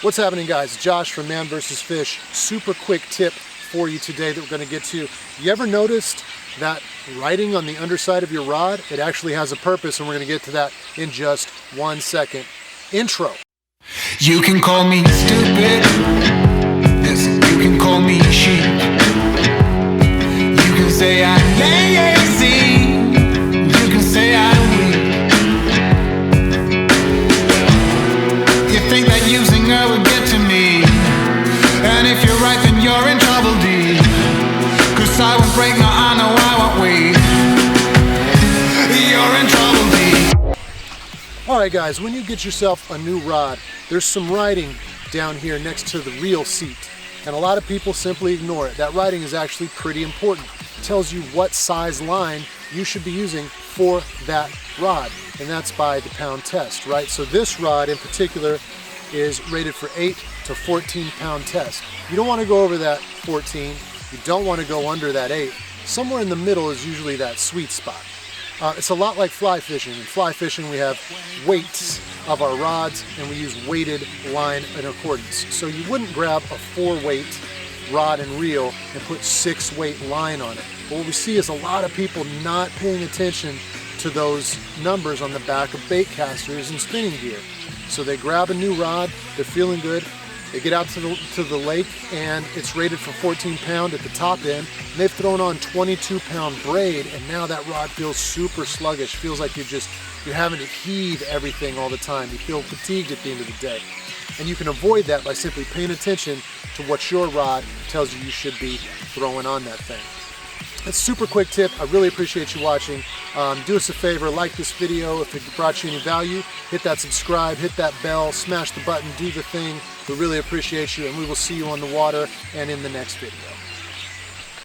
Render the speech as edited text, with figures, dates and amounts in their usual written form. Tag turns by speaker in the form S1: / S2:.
S1: What's happening, guys? Josh from ManVersusFish. Super quick tip for you today that we're going to get to. You ever noticed that writing on the underside of your rod? It actually has a purpose, and we're going to get to that in just 1 second. Intro.
S2: You can call me stupid. Yes, you can call me sheep. You can say I'm lazy. You can say I'm weak. You think that using her will get to me, and if you're right then you're in trouble deep. 'Cause I won't break, no I know I won't wait. You're in trouble deep.
S1: Alright guys, when you get yourself a new rod, there's some writing down here next to the reel seat, and a lot of people simply ignore it. That writing is actually pretty important. It tells you what size line you should be using for that rod, and that's by the pound test, right? So this rod in particular is rated for 8 to 14 pound test. You don't want to go over that 14, you don't want to go under that 8. Somewhere in the middle is usually that sweet spot. It's a lot like fly fishing. In fly fishing we have weights of our rods and we use weighted line in accordance. So you wouldn't grab a 4-weight rod and reel and put 6-weight line on it. But what we see is a lot of people not paying attention to those numbers on the back of bait casters and spinning gear. So they grab a new rod, they're feeling good, they get out to the lake and it's rated for 14 pound at the top end, and they've thrown on 22 pound braid, and now that rod feels super sluggish, feels like you're having to heave everything all the time. You feel fatigued at the end of the day. And you can avoid that by simply paying attention to what your rod tells you should be throwing on that thing. That's a super quick tip. I really appreciate you watching. Do us a favor, like this video if it brought you any value. Hit that subscribe, hit that bell, smash the button, do the thing. We really appreciate you, and we will see you on the water and in the next video.